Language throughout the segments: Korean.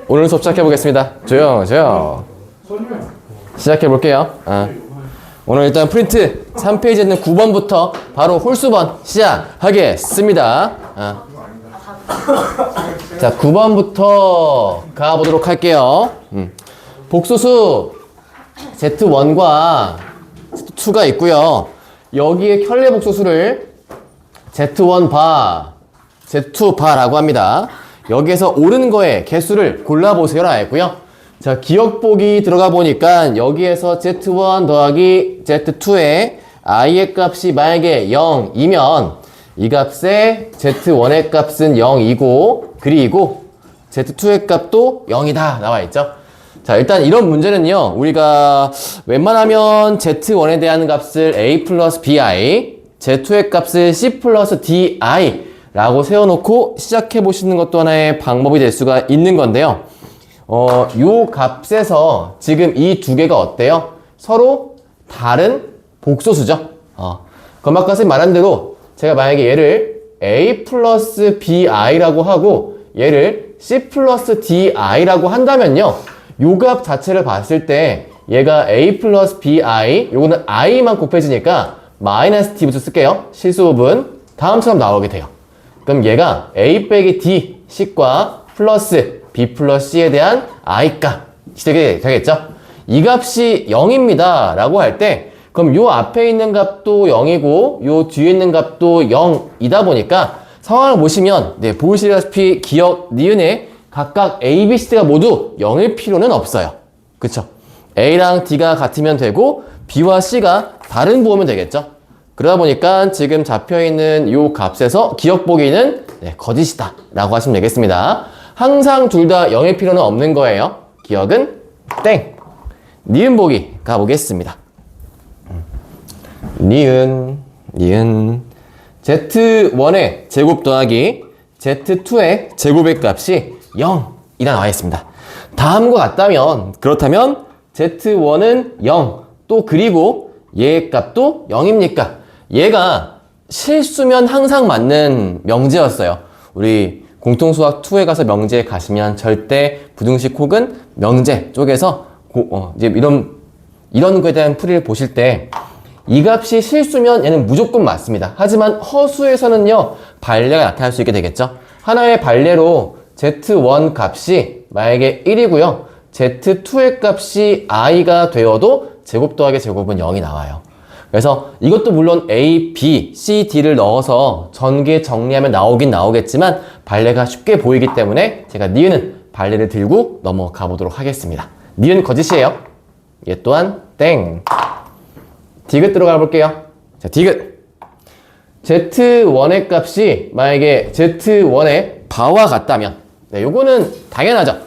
오늘 수업 시작해보겠습니다. 조용. 시작해볼게요. 오늘 일단 프린트 3페이지에 있는 9번부터 바로 홀수번 시작하겠습니다. 자, 9번부터 가보도록 할게요. 복소수 Z1과 Z2가 있고요. 여기에 켤레 복소수를 Z1 바, Z2 바라고 합니다. 여기에서 옳은 거에 개수를 골라보세요 라 했고요. 자, 기억보기 들어가 보니까 여기에서 Z1 더하기 Z2의 i의 값이 만약에 0이면 이 값에 Z1의 값은 0이고 그리고 Z2의 값도 0이다 나와 있죠. 자, 일단 이런 문제는요, 우리가 웬만하면 Z1에 대한 값을 A 플러스 BI, Z2의 값을 C 플러스 DI 라고 세워놓고 시작해 보시는 것도 하나의 방법이 될 수가 있는 건데요. 요 값에서 지금 이 두 개가 어때요? 서로 다른 복소수죠. 아까 선생님 말한 대로 제가 만약에 얘를 A 플러스 BI라고 하고 얘를 C 플러스 DI라고 한다면요. 요 값 자체를 봤을 때 얘가 A 플러스 BI, 요거는 I만 곱해지니까 마이너스 D부터 쓸게요. 실수부분 다음처럼 나오게 돼요. 그럼 얘가 A 빼기 D, C과 플러스 B 플러스 C에 대한 I 값이 되겠죠? 이 값이 0입니다 라고 할 때 그럼 요 앞에 있는 값도 0이고 요 뒤에 있는 값도 0이다 보니까 상황을 보시면 보시다시피 기억, 니은에 각각 A, B, C가 모두 0일 필요는 없어요. 그쵸? A랑 D가 같으면 되고 B와 C가 다른 부호면 되겠죠? 그러다 보니까 지금 잡혀있는 요 값에서 기억 보기는 거짓이다 라고 하시면 되겠습니다. 항상 둘 다 0일 필요는 없는 거예요. 기억은 땡. 니은 보기 가보겠습니다. 니은 Z1의 제곱 더하기 Z2의 제곱의 값이 0이라 나와 있습니다. 다음과 같다면 그렇다면 Z1은 0 또 그리고 얘의 값도 0입니까? 얘가 실수면 항상 맞는 명제였어요. 우리 공통수학 2에 가서 명제에 가시면 절대 부등식 혹은 명제 쪽에서 이제 이런 거에 대한 풀이를 보실 때 이 값이 실수면 얘는 무조건 맞습니다. 하지만 허수에서는요, 발레가 나타날 수 있게 되겠죠. 하나의 발레로 Z1 값이 만약에 1이고요. Z2의 값이 i가 되어도 제곱 더하기 제곱은 0이 나와요. 그래서 이것도 물론 A, B, C, D를 넣어서 전개 정리하면 나오긴 나오겠지만 발레가 쉽게 보이기 때문에 제가 니은은 발레를 들고 넘어가 보도록 하겠습니다. 니은 거짓이에요. 얘 또한 땡. 디귿 들어가 볼게요. 자, 디귿. Z1의 값이 만약에 Z1의 바와 같다면 요거는 당연하죠.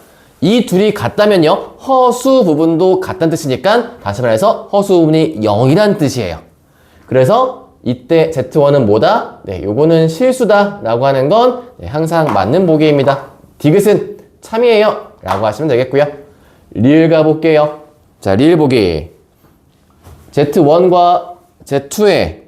이 둘이 같다면요, 허수 부분도 같다는 뜻이니까 다시 말해서 허수 부분이 0이란 뜻이에요. 그래서 이때 Z1은 뭐다? 요거는 실수다 라고 하는 건 항상 맞는 보기입니다. 디귿은 참이에요 라고 하시면 되겠고요. 리을 가볼게요. 자, 리을 보기. Z1과 Z2의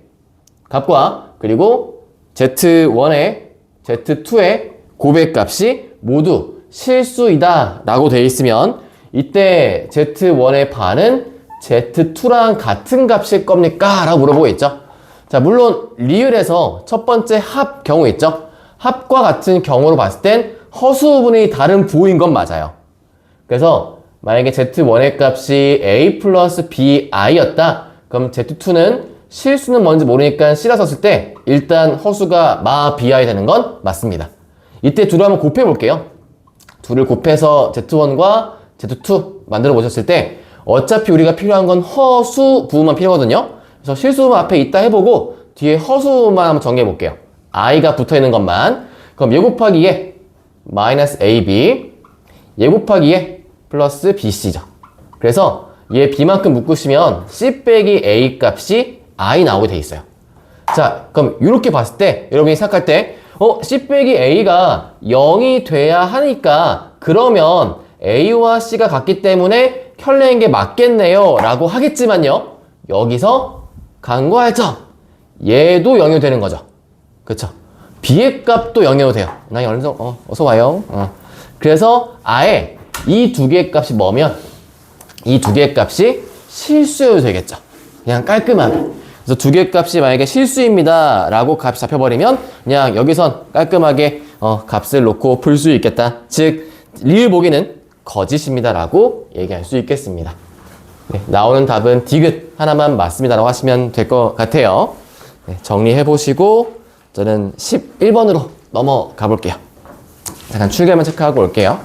값과 그리고 Z1의 Z2의 곱의 값이 모두 실수이다 라고 되어 있으면 이때 Z1의 반은 Z2랑 같은 값일 겁니까? 라고 물어보고 있죠. 자, 물론 리을에서 첫 번째 합 경우 있죠. 합과 같은 경우로 봤을 땐 허수 부분이 다른 부호인 건 맞아요. 그래서 만약에 Z1의 값이 A 플러스 BI였다. 그럼 Z2는 실수는 뭔지 모르니까 C라 썼을 때 일단 허수가 마 BI 되는 건 맞습니다. 이때 둘을 한번 곱해 볼게요. 둘을 곱해서 Z1과 Z2 만들어 보셨을 때 어차피 우리가 필요한 건 허수 부분만 필요하거든요. 그래서 실수만 앞에 있다 해보고 뒤에 허수만 한번 정리해 볼게요. i가 붙어 있는 것만. 그럼 얘 곱하기 얘 마이너스 AB, 얘 곱하기 얘 플러스 BC죠. 그래서 얘 B만큼 묶으시면 C 빼기 A 값이 I 나오게 돼 있어요. 자, 그럼 이렇게 봤을 때 여러분이 생각할 때 C 빼기 A가 0이 돼야 하니까 그러면 A와 C가 같기 때문에 켤레인 게 맞겠네요 라고 하겠지만요, 여기서 간과할 점, 얘도 0이 되는 거죠. 그쵸? B의 값도 0이어도 돼요. 나 어서 와요. 그래서 아예 이 두 개의 값이 뭐면 이 두 개의 값이 실수여도 되겠죠. 그냥 깔끔하게. 그래서 두 개의 값이 만약에 실수입니다 라고 값이 잡혀버리면 그냥 여기선 깔끔하게 값을 놓고 풀 수 있겠다. 즉 리을 보기는 거짓입니다 라고 얘기할 수 있겠습니다. 네, 나오는 답은 디귿 하나만 맞습니다 라고 하시면 될 것 같아요. 네, 정리해 보시고 저는 11번으로 넘어가 볼게요. 잠깐 출결만 체크하고 올게요.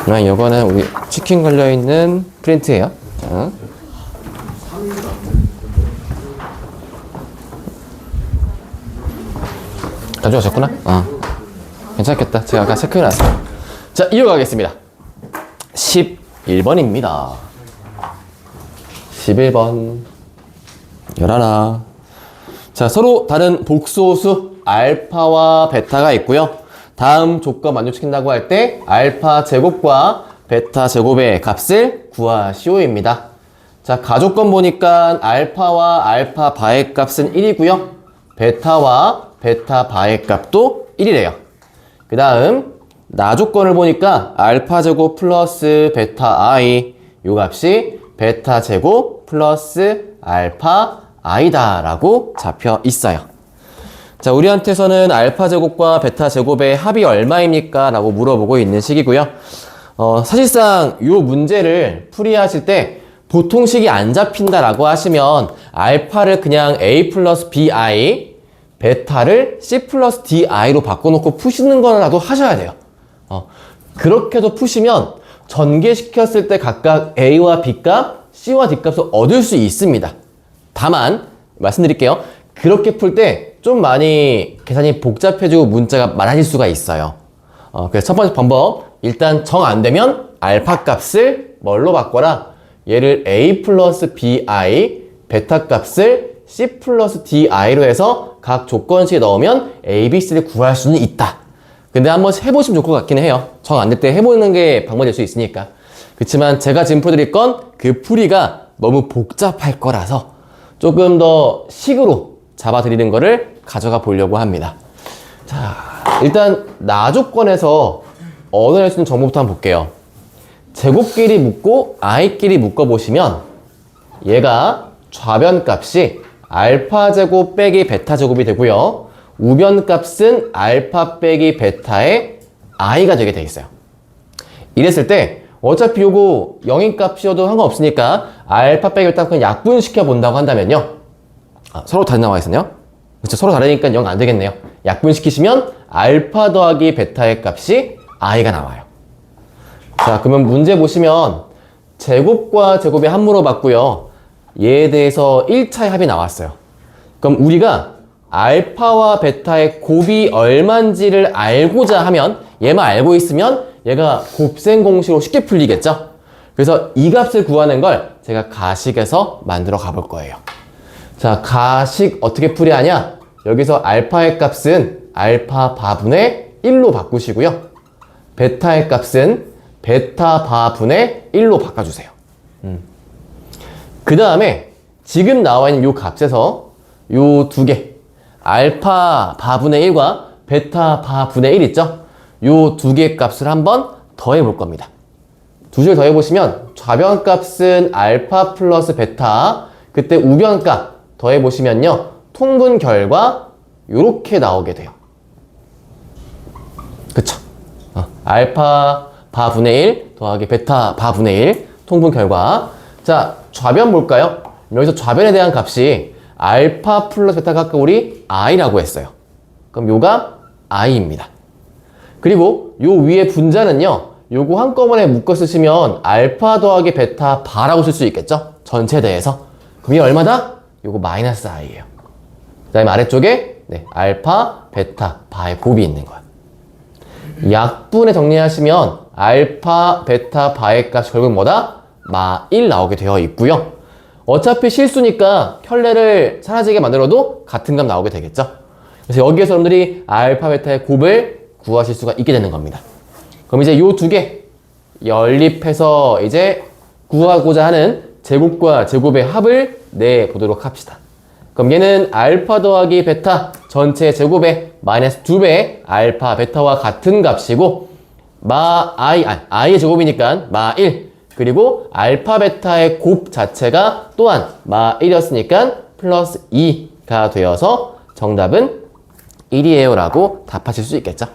이거는 우리 치킨 걸려있는 프린트예요. 자. 가져가셨구나? 괜찮겠다. 제가 아까 체크해놨어요. 자, 이어가겠습니다. 11번입니다. 11번. 열하나. 자, 서로 다른 복소수 알파와 베타가 있고요. 다음 조건 만족시킨다고 할 때 알파 제곱과 베타 제곱의 값을 구하시오입니다. 자, 가조건 보니까 알파와 알파 바의 값은 1이고요. 베타와 베타 바의 값도 1이래요. 그 다음 나조건을 보니까 알파 제곱 플러스 베타 i 요 값이 베타 제곱 플러스 알파 i다 라고 잡혀 있어요. 자, 우리한테서는 알파 제곱과 베타 제곱의 합이 얼마입니까? 라고 물어보고 있는 식이고요. 사실상 이 문제를 풀이하실 때 보통식이 안 잡힌다라고 하시면 알파를 그냥 a 플러스 bi, 베타를 c 플러스 di로 바꿔놓고 푸시는 거라도 하셔야 돼요. 그렇게도 푸시면 전개시켰을 때 각각 a와 b값, c와 d값을 얻을 수 있습니다. 다만 말씀드릴게요. 그렇게 풀 때 좀 많이 계산이 복잡해지고 문자가 많아질 수가 있어요. 그래서 첫 번째 방법, 일단 정 안 되면 알파 값을 뭘로 바꿔라? 얘를 a 플러스 bi, 베타 값을 c 플러스 di로 해서 각 조건식에 넣으면 a, b, c를 구할 수는 있다. 근데 한번 해보시면 좋을 것 같긴 해요. 정 안 될 때 해보는 게 방법이 될 수 있으니까. 그렇지만 제가 지금 풀어드릴 건 그 풀이가 너무 복잡할 거라서 조금 더 식으로 잡아드리는 거를 가져가 보려고 합니다. 자, 일단 나조건에서 얻어낼 수 있는 정보부터 한번 볼게요. 제곱끼리 묶고 i끼리 묶어보시면 얘가 좌변값이 알파 제곱 빼기 베타 제곱이 되고요. 우변값은 알파 빼기 베타의 i가 되게 돼 있어요. 이랬을 때 어차피 요거 0인 값이어도 상관없으니까 알파 빼기 베타 그냥 약분시켜 본다고 한다면요. 서로 다른 나와 있었네요. 그렇죠. 서로 다르니까 0 안 되겠네요. 약분시키시면 알파 더하기 베타의 값이 i가 나와요. 자, 그러면 문제 보시면 제곱과 제곱의 합으로 봤고요. 얘에 대해서 1차의 합이 나왔어요. 그럼 우리가 알파와 베타의 곱이 얼만지를 알고자 하면 얘만 알고 있으면 얘가 곱셈 공식으로 쉽게 풀리겠죠? 그래서 이 값을 구하는 걸 제가 가식에서 만들어 가볼 거예요. 자, 가식 어떻게 풀이하냐? 여기서 알파의 값은 알파 바분의 1로 바꾸시고요. 베타의 값은 베타 바분의 1로 바꿔주세요. 그 다음에 지금 나와 있는 이 값에서 이 두 개, 알파 바분의 1과 베타 바분의 1 있죠? 이 두 개의 값을 한번 더해 볼 겁니다. 두 줄 더해 보시면 좌변 값은 알파 플러스 베타, 그때 우변 값 더해 보시면요, 통분 결과 이렇게 나오게 돼요. 그쵸? 알파 바분의 1 더하기 베타 바분의 1 통분 결과. 자, 좌변 볼까요? 여기서 좌변에 대한 값이 알파 플러스 베타가 아까 우리 i라고 했어요. 그럼 요가 i입니다. 그리고 요 위에 분자는요, 요거 한꺼번에 묶어 쓰시면 알파 더하기 베타 바라고 쓸 수 있겠죠? 전체 대해서. 그럼 이게 얼마다? 요거 마이너스 i예요. 그 다음에 아래쪽에 알파, 베타, 바의 곱이 있는 거야. 약분에 정리하시면 알파, 베타, 바의 값이 결국 뭐다? 마 1 나오게 되어 있고요. 어차피 실수니까 켤레를 사라지게 만들어도 같은 값 나오게 되겠죠. 그래서 여기에서 여러분들이 알파, 베타의 곱을 구하실 수가 있게 되는 겁니다. 그럼 이제 요 두 개 연립해서 이제 구하고자 하는 제곱과 제곱의 합을 내보도록 합시다. 그럼 얘는 알파 더하기 베타 전체 제곱의 마이너스 2배 알파 베타와 같은 값이고, i의 제곱이니까 마 1. 그리고 알파, 베타의 곱 자체가 또한 마 1이었으니까 플러스 2가 되어서 정답은 1이에요 라고 답하실 수 있겠죠.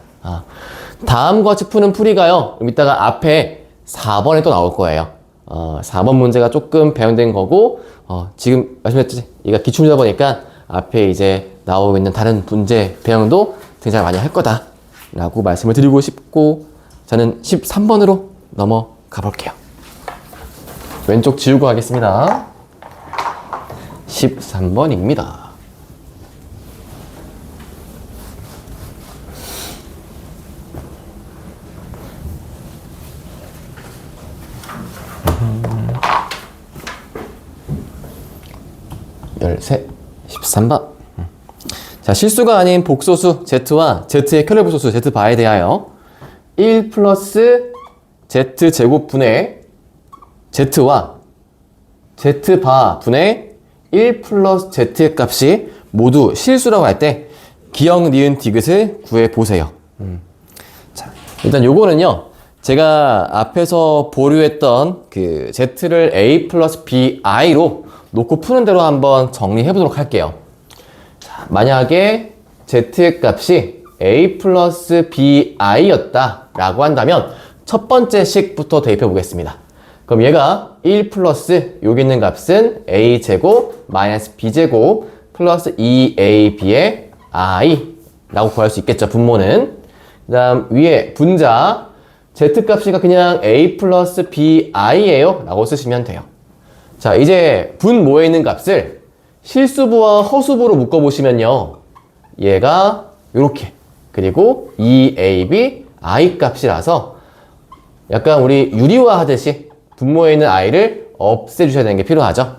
다음과 같이 푸는 풀이가요. 그럼 이따가 앞에 4번에 또 나올 거예요. 4번 문제가 조금 배운된 거고, 지금 말씀드렸지. 이거 기출문제다 보니까 앞에 이제 나오고 있는 다른 문제 배형도 굉장히 많이 할 거다 라고 말씀을 드리고 싶고, 저는 13번으로 넘어가 볼게요. 왼쪽 지우고 하겠습니다. 13번입니다. 열셋 13번. 자, 실수가 아닌 복소수 Z와 Z의 켤레 복소수 Z바에 대하여 1 플러스 Z제곱분의 Z와 Z바 분의 1 플러스 Z의 값이 모두 실수라고 할 때 기역, 니은, 디귿을 구해보세요. 자, 일단 요거는요, 제가 앞에서 보류했던 그 Z를 A 플러스 BI로 놓고 푸는 대로 한번 정리해 보도록 할게요. 자, 만약에 Z의 값이 A 플러스 BI였다 라고 한다면 첫 번째 식부터 대입해 보겠습니다. 그럼 얘가 1 플러스 여기 있는 값은 A제곱 마이너스 B제곱 플러스 2AB의 I 라고 구할 수 있겠죠, 분모는. 그 다음 위에 분자 Z값이가 그냥 A 플러스 BI예요 라고 쓰시면 돼요. 자, 이제 분모에 있는 값을 실수부와 허수부로 묶어보시면요, 얘가 요렇게, 그리고 2AB I 값이라서 약간 우리 유리화 하듯이 분모에 있는 i를 없애주셔야 되는 게 필요하죠.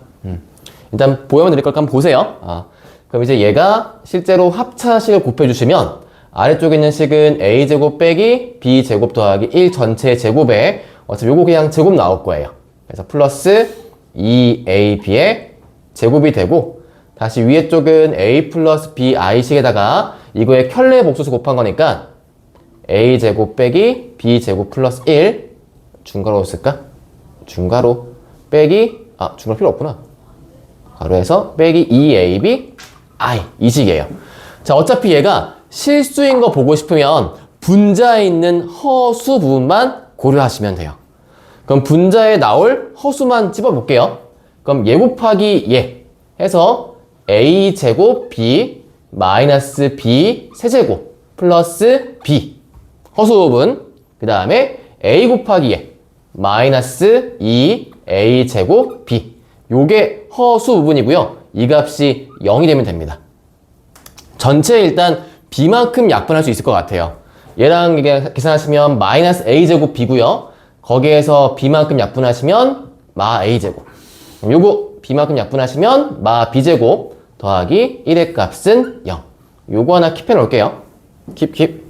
일단 보여만 드릴 거니까 한번 보세요. 그럼 이제 얘가 실제로 합차식을 곱해주시면 아래쪽에 있는 식은 a제곱 빼기 b제곱 더하기 1 전체의 제곱에 어차피 요거 그냥 제곱 나올 거예요. 그래서 플러스 2ab의 제곱이 되고, 다시 위에 쪽은 a 플러스 bi식에다가 이거에 켤레 복소수 곱한 거니까 a제곱 빼기 b제곱 플러스 1 중괄호 쓸까? 중괄호 빼기, 중괄호 필요 없구나. 가로에서 빼기 2ab i 이 식이에요. 자, 어차피 얘가 실수인 거 보고 싶으면 분자에 있는 허수 부분만 고려하시면 돼요. 그럼 분자에 나올 허수만 집어볼게요. 그럼 얘 곱하기 얘 해서 a제곱 b 마이너스 b 세제곱 플러스 b 허수 부분, 그 다음에 a 곱하기 얘 마이너스 2a제곱 b, 요게 허수 부분이고요. 이 값이 0이 되면 됩니다. 전체 일단 b만큼 약분할 수 있을 것 같아요. 얘랑 계산하시면 마이너스 a제곱 b고요. 거기에서 b만큼 약분하시면 마 a제곱, 요거 b만큼 약분하시면 마 b제곱 더하기 1의 값은 0. 요거 하나 킵해 놓을게요. 킵.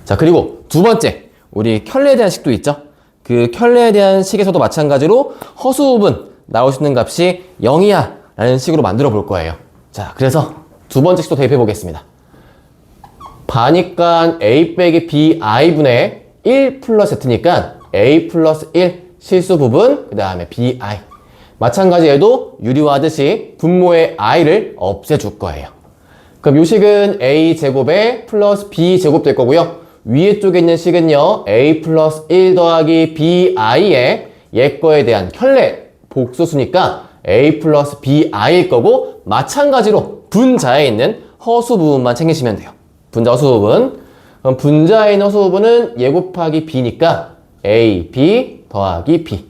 자, 그리고 두 번째, 우리 켤레에 대한 식도 있죠? 그 켤레에 대한 식에서도 마찬가지로 허수 부분 나올 수 있는 값이 0이야 라는 식으로 만들어 볼 거예요. 자, 그래서 두 번째 식도 대입해 보겠습니다. 바니까 a 빼기 bi분의 1 플러스 z니까 a 플러스 1 실수 부분, 그 다음에 bi. 마찬가지 얘도 유리화하듯이 분모의 i를 없애줄 거예요. 그럼 요 식은 a제곱에 플러스 b제곱 될 거고요. 위에 쪽에 있는 식은요, a 플러스 1 더하기 bi의 얘 거에 대한 켤레 복소수니까 a 플러스 bi일 거고, 마찬가지로 분자에 있는 허수 부분만 챙기시면 돼요. 분자 허수 부분. 그럼 분자에 있는 허수 부분은 얘 곱하기 b니까 a, b 더하기 b.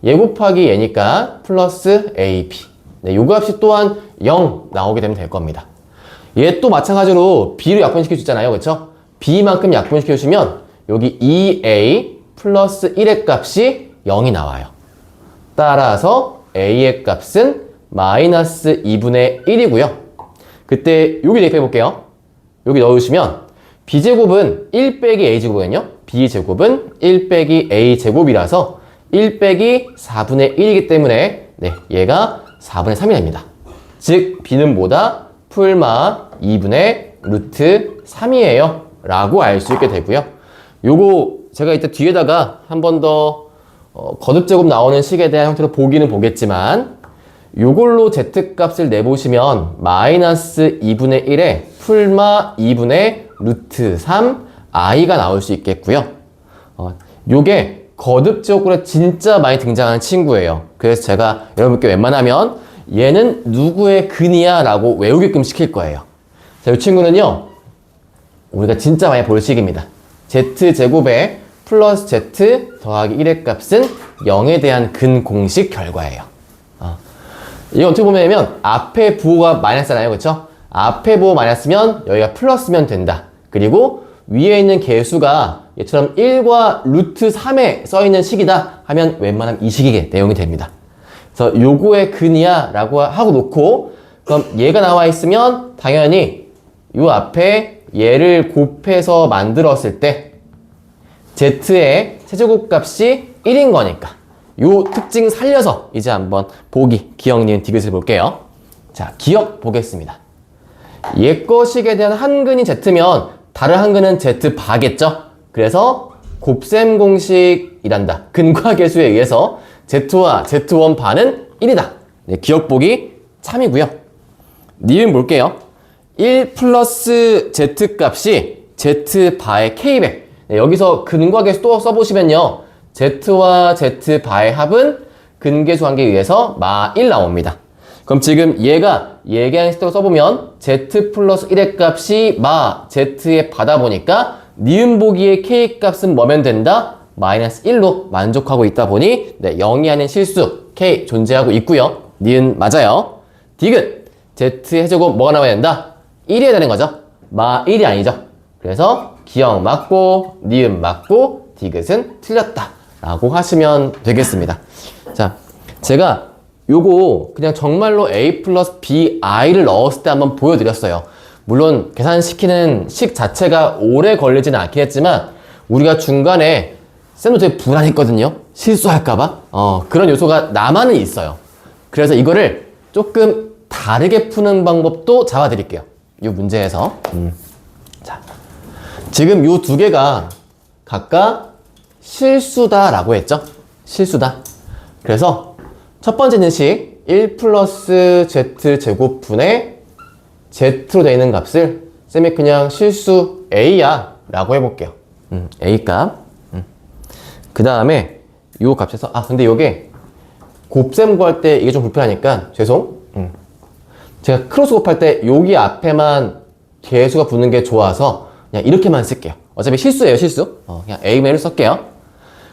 얘 곱하기 얘니까 플러스 ab. 네, 요 값이 또한 0 나오게 되면 될 겁니다. 얘 또 마찬가지로 b로 약분시킬 수 있잖아요. 그쵸? b만큼 약분시켜주시면 여기 2a 플러스 1의 값이 0이 나와요. 따라서 a의 값은 마이너스 2분의 1이고요. 그때 여기 대입해 볼게요. 여기 넣어주시면 b제곱은 1 빼기 a제곱이거든요. b제곱은 1 빼기 a제곱이라서 1 빼기 4분의 1이기 때문에 얘가 4분의 3이 됩니다. 즉 b는 뭐다? 풀마 2분의 루트 3이에요 라고 알 수 있게 되고요. 요거 제가 이따 뒤에다가 한 번 더 거듭제곱 나오는 식에 대한 형태로 보기는 보겠지만 요걸로 z값을 내보시면 마이너스 2분의 1에 풀마 2분의 루트 3 i가 나올 수 있겠고요. 요게 거듭제곱으로 진짜 많이 등장하는 친구예요. 그래서 제가 여러분께 웬만하면 얘는 누구의 근이야 라고 외우게끔 시킬 거예요. 자, 이 친구는요 우리가 진짜 많이 볼 식입니다. z제곱에 플러스 z 더하기 1의 값은 0에 대한 근 공식 결과예요. 이거 어떻게 보면 앞에 부호가 마이너스잖아요. 그쵸? 앞에 부호 마이너스면 여기가 플러스면 된다. 그리고 위에 있는 개수가 얘처럼 1과 루트 3에 써있는 식이다 하면 웬만하면 이 식이 내용이 됩니다. 그래서 요거의 근이야 라고 하고 놓고 그럼 얘가 나와 있으면 당연히 요 앞에 얘를 곱해서 만들었을 때 z의 세제곱 값이 1인 거니까 요 특징 살려서 이제 한번 보기, 기억, 니은, 디귿을 볼게요. 자, 기억 보겠습니다. 얘 거식에 대한 한근이 z면 다른 한근은 z바겠죠? 그래서 곱셈 공식이란다. 근과 계수에 의해서 z와 z1 바는 1이다. 네, 기억 보기 참이고요. 니은 볼게요. 1 플러스 z값이 z바의 k배. 네, 여기서 근과 계수 또 써보시면요. z와 z바의 합은 근계수 관계에 의해서 마 1 나옵니다. 그럼 지금 얘가 얘기한 식대로 써보면 z 플러스 1의 값이 마 z에 받아 보니까 니은 보기의 k 값은 뭐면 된다? 마이너스 1로 만족하고 있다 보니 네, 0이 아닌 실수 k 존재하고 있고요. 니은 맞아요. 디귿 z의 해제곱 뭐가 나와야 된다? 1이어야 되는 거죠. 마 1이 아니죠. 그래서 기억 맞고 니은 맞고 디귿은 틀렸다 라고 하시면 되겠습니다. 자, 제가 요거 그냥 정말로 a 플러스 bi를 넣었을 때 한번 보여드렸어요. 물론 계산시키는 식 자체가 오래 걸리지는 않긴 했지만 우리가 중간에 쌤도 되게 불안했거든요. 실수할까봐. 그런 요소가 나만은 있어요. 그래서 이거를 조금 다르게 푸는 방법도 잡아드릴게요. 이 문제에서. 자, 지금 요 두 개가 각각 실수다라고 했죠? 실수다. 그래서 첫 번째는 식 1 플러스 z제곱분의 z로 되어 있는 값을 쌤이 그냥 실수 a야 라고 해볼게요. a 값. 그 다음에 요 값에서 근데 요게 곱셈 구할 때 이게 좀 불편하니까 죄송. 제가 크로스 곱할 때 여기 앞에만 개수가 붙는 게 좋아서 그냥 이렇게만 쓸게요. 어차피 실수예요, 실수. 그냥 a를 쓸게요.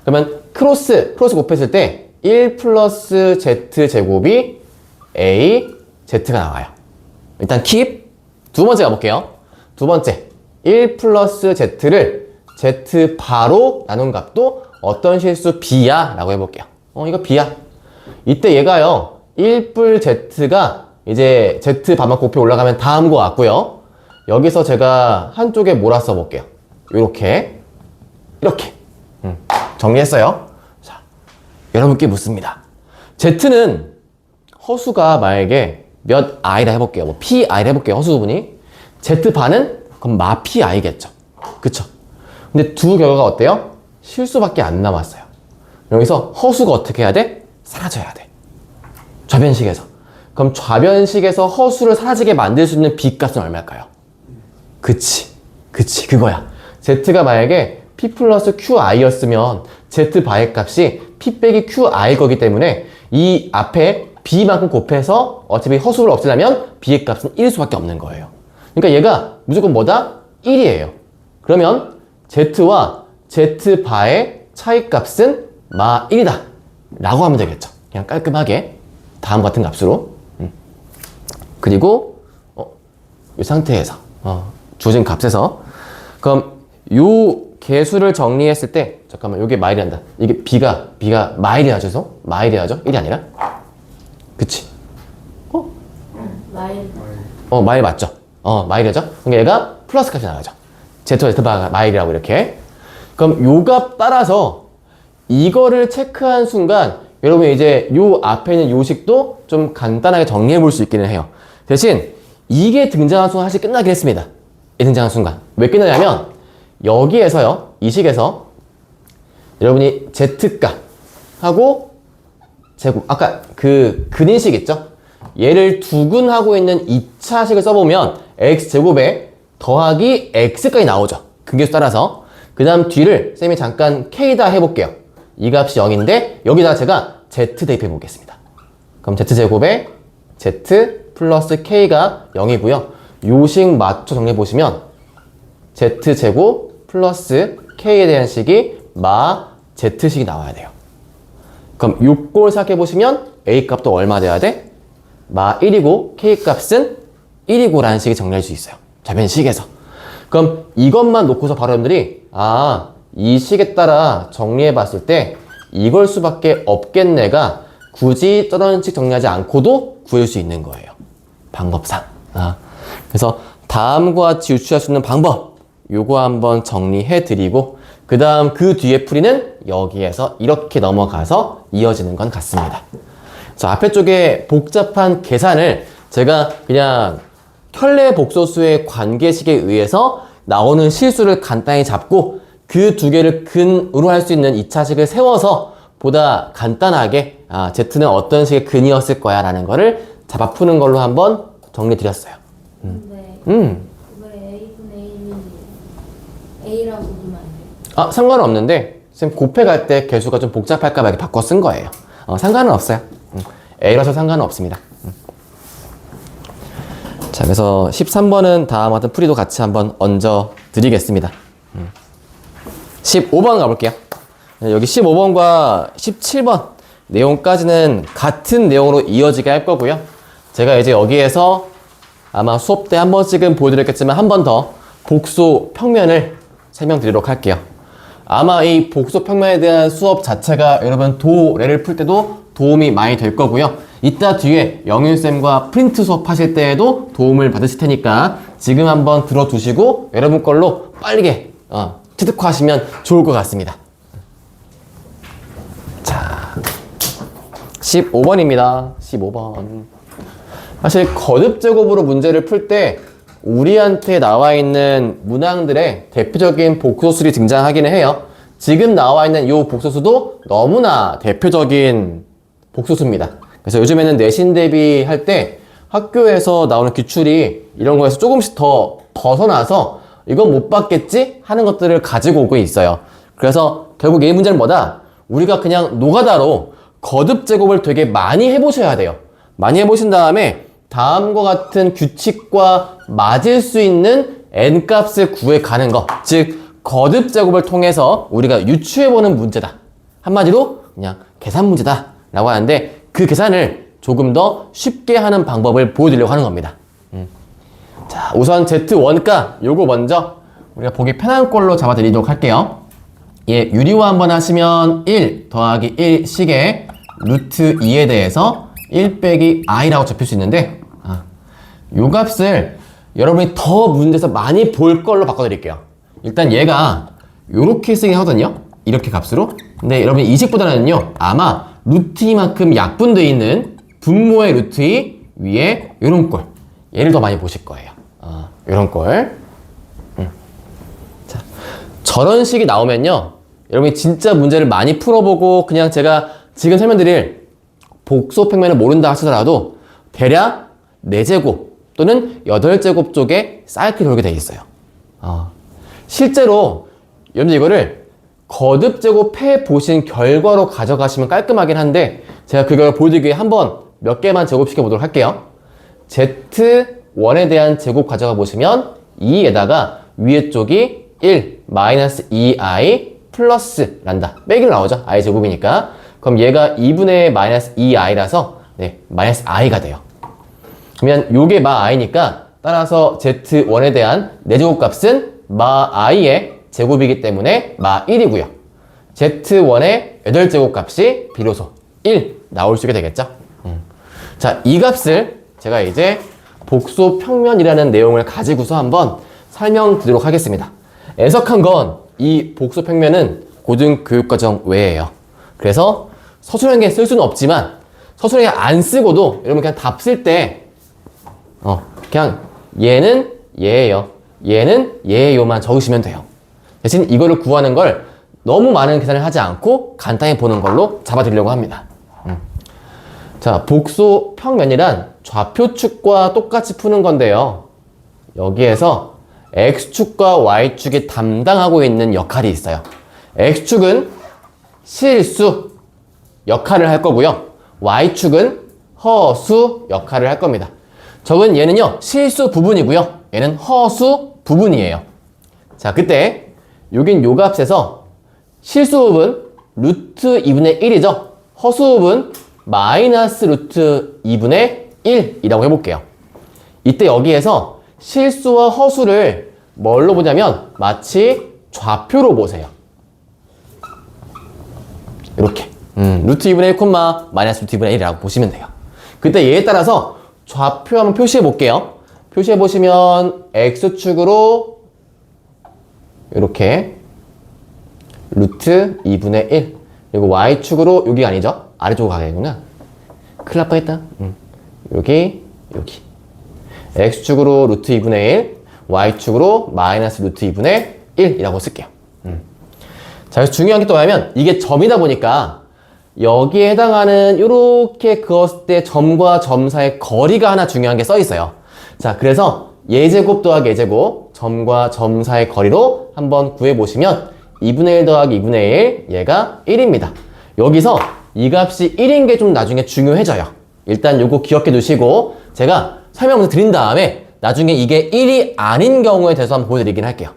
그러면 크로스 곱했을 때 1 플러스 z제곱이 a, z가 나와요. 일단 킵. 두 번째 가볼게요. 두 번째 1 플러스 z를 z 바로 나눈 값도 어떤 실수 b야 라고 해볼게요. 이거 b야. 이때 얘가요 1뿔 z가 이제 z 반만 곱해 올라가면 다음과 같고요. 여기서 제가 한쪽에 몰아 써볼게요. 이렇게 정리했어요. 자, 여러분께 묻습니다. z는 허수가 만약에 몇 i라 해볼게요. 뭐 pi를 해볼게요. 허수 부분이 z 반은 그럼 마 pi겠죠. 그쵸? 근데 두 결과가 어때요? 실수밖에 안 남았어요. 여기서 허수가 어떻게 해야 돼? 사라져야 돼. 좌변식에서. 그럼 좌변식에서 허수를 사라지게 만들 수 있는 b값은 얼마일까요? 그치, 그거야. z가 만약에 p 플러스 qi였으면 z 바의 값이 p 빼기 qi일 거기 때문에 이 앞에 b만큼 곱해서 어차피 허수를 없애려면 b의 값은 1일 수밖에 없는 거예요. 그러니까 얘가 무조건 뭐다? 1이에요. 그러면 z와 z 바의 차이 값은 마 1이다 라고 하면 되겠죠. 그냥 깔끔하게 다음 같은 값으로. 그리고 이 상태에서 주어진 값에서 그럼 요 개수를 정리했을 때 잠깐만 요게 마일이란다. 이게 b가 마일이야죠. 마일이야죠. 1이 아니라. 그치? 마일. 마일 맞죠? 마일이죠. 그러니까 얘가 플러스 값이 나가죠. z와 z바가 마일이라고 이렇게. 그럼 요 값 따라서 이거를 체크한 순간 여러분 이제 요 앞에 있는 요식도 좀 간단하게 정리해 볼 수 있기는 해요. 대신 이게 등장한 순간 사실 끝나긴 했습니다. 이 등장한 순간. 왜 끝나냐면 여기에서요. 이 식에서 여러분이 Z값하고 제곱, 아까 그 근인식 있죠? 얘를 두근하고 있는 2차식을 써보면 X제곱에 더하기 X까지 나오죠. 근계수 따라서. 그 다음 뒤를 쌤이 잠깐 K다 해볼게요. 이 값이 0인데 여기다가 제가 Z 대입해 보겠습니다. 그럼 Z제곱에 Z 플러스 K가 0이고요. 요식 맞춰 정리해 보시면 Z제곱 플러스 K에 대한 식이 마 Z식이 나와야 돼요. 그럼 요걸 생각해 보시면 A 값도 얼마 돼야 돼? 마 1이고 K 값은 1이고 라는 식이 정리할 수 있어요. 좌변식에서. 그럼 이것만 놓고서 바로 여러분들이 이 식에 따라 정리해 봤을 때 이걸 수밖에 없겠네가 굳이 저런 식 정리하지 않고도 구할 수 있는 거예요. 방법상. 그래서 다음과 같이 유추할 수 있는 방법 요거 한번 정리해 드리고 그 다음 그 뒤에 풀이는 여기에서 이렇게 넘어가서 이어지는 건 같습니다. 그래서 앞에 쪽에 복잡한 계산을 제가 그냥 켤레 복소수의 관계식에 의해서 나오는 실수를 간단히 잡고 그 두 개를 근으로 할 수 있는 2차식을 세워서 보다 간단하게 Z는 어떤 식의 근이었을 거야 라는 거를 잡아 푸는 걸로 한번 정리 드렸어요. 근데 왜 A분의 1이 A라고 보면 안 돼요? 상관은 없는데 쌤 곱해갈 때 개수가 좀 복잡할까 봐 이렇게 바꿔 쓴 거예요. 상관은 없어요. A라서 상관은 없습니다. 자, 그래서 13번은 다음 같은 풀이도 같이 한번 얹어 드리겠습니다. 15번 가볼게요. 여기 15번과 17번 내용까지는 같은 내용으로 이어지게 할 거고요. 제가 이제 여기에서 아마 수업 때 한 번씩은 보여드렸겠지만 한 번 더 복소 평면을 설명드리도록 할게요. 아마 이 복소 평면에 대한 수업 자체가 여러분 도래를 풀 때도 도움이 많이 될 거고요. 이따 뒤에 영윤쌤과 프린트 수업 하실 때에도 도움을 받으실 테니까 지금 한번 들어두시고 여러분 걸로 빠르게 체득화하시면 좋을 것 같습니다. 자, 15번입니다. 15번. 사실 거듭제곱으로 문제를 풀 때 우리한테 나와 있는 문항들의 대표적인 복소수들이 등장하기는 해요. 지금 나와 있는 이 복소수도 너무나 대표적인 복소수입니다. 그래서 요즘에는 내신 대비할 때 학교에서 나오는 기출이 이런 거에서 조금씩 더 벗어나서 이건 못 받겠지? 하는 것들을 가지고 오고 있어요. 그래서 결국 이 문제는 뭐다? 우리가 그냥 노가다로 거듭제곱을 되게 많이 해보셔야 돼요. 많이 해보신 다음에 다음과 같은 규칙과 맞을 수 있는 n값을 구해가는 거. 즉 거듭제곱을 통해서 우리가 유추해보는 문제다. 한마디로 그냥 계산 문제다 라고 하는데 그 계산을 조금 더 쉽게 하는 방법을 보여드리려고 하는 겁니다. 자, 우선 Z1가 요거 먼저 우리가 보기 편한 꼴로 잡아드리도록 할게요. 예, 유리화 한번 하시면 1 더하기 1 식의 루트 2에 대해서 1 빼기 i라고 접힐 수 있는데 요 값을 여러분이 더 문제에서 많이 볼 걸로 바꿔드릴게요. 일단 얘가 요렇게 쓰긴 하거든요. 이렇게 값으로. 근데 여러분이 이 식보다는요 아마 루트 2만큼 약분되어 있는 분모의 루트 2 위에 요런 꼴 얘를 더 많이 보실 거예요. 요런 꼴. 자, 저런 식이 나오면요 여러분이 진짜 문제를 많이 풀어보고 그냥 제가 지금 설명드릴 복소 평면을 모른다 하시더라도 대략 4제곱 또는 8제곱 쪽에 쌓이게 돌게 돼 있어요. 실제로 여러분 이거를 거듭제곱 해 보신 결과로 가져가시면 깔끔하긴 한데 제가 그걸 보여드리기 위해 한번 몇 개만 제곱시켜 보도록 할게요. Z1에 대한 제곱 가져가 보시면 2에다가 위에 쪽이 1 마이너스 2i 플러스 란다 빼기로 나오죠. i 제곱이니까. 그럼 얘가 2분의 마이너스 2i라서 네, 마이너스 i가 돼요. 그러면 요게 마 i니까 따라서 Z1에 대한 4제곱 값은 마 i의 제곱이기 때문에 마 1이고요. Z1의 8제곱 값이 비로소 1 나올 수 있게 되겠죠. 자, 이 값을 제가 이제 복소 평면이라는 내용을 가지고서 한번 설명드리도록 하겠습니다. 애석한 건 이 복소 평면은 고등교육과정 외예요. 그래서 서술형에 쓸 수는 없지만 서술형에 안 쓰고도 여러분 그냥 답 쓸 때 그냥 얘는 얘예요. 얘는 얘예요만 적으시면 돼요. 대신 이거를 구하는 걸 너무 많은 계산을 하지 않고 간단히 보는 걸로 잡아드리려고 합니다. 자, 복소 평면이란 좌표축과 똑같이 푸는 건데요. 여기에서 X축과 Y축이 담당하고 있는 역할이 있어요. X축은 실수 역할을 할 거고요. Y축은 허수 역할을 할 겁니다. 적은 얘는요, 실수 부분이고요. 얘는 허수 부분이에요. 자, 그때 여긴 요 값에서 실수 부분 루트 2분의 1이죠. 허수 부분 마이너스 루트 2분의 1이라고 해볼게요. 이때 여기에서 실수와 허수를 뭘로 보냐면 마치 좌표로 보세요. 이렇게 루트 2분의 1, 마이너스 루트 2분의 1이라고 보시면 돼요. 그때 얘에 따라서 좌표 한번 표시해 볼게요. 표시해 보시면 X축으로 이렇게 루트 2분의 1 그리고 Y축으로 여기가 아니죠? 아래쪽으로 가야겠구나. 큰일 날 뻔했다. 여기 X축으로 루트 2분의 1 Y축으로 마이너스 루트 2분의 1이라고 쓸게요. 자, 그래서 중요한 게 또 뭐냐면 이게 점이다 보니까 여기에 해당하는 이렇게 그었을 때 점과 점 사이의 거리가 하나 중요한 게 써 있어요. 자, 그래서 예제곱 더하기 예제곱 점과 점 사이의 거리로 한번 구해보시면 2분의 1 더하기 2분의 1 얘가 1입니다. 여기서 이 값이 1인 게 좀 나중에 중요해져요. 일단 요거 기억해 두시고 제가 설명을 드린 다음에 나중에 이게 1이 아닌 경우에 대해서 한번 보여드리긴 할게요.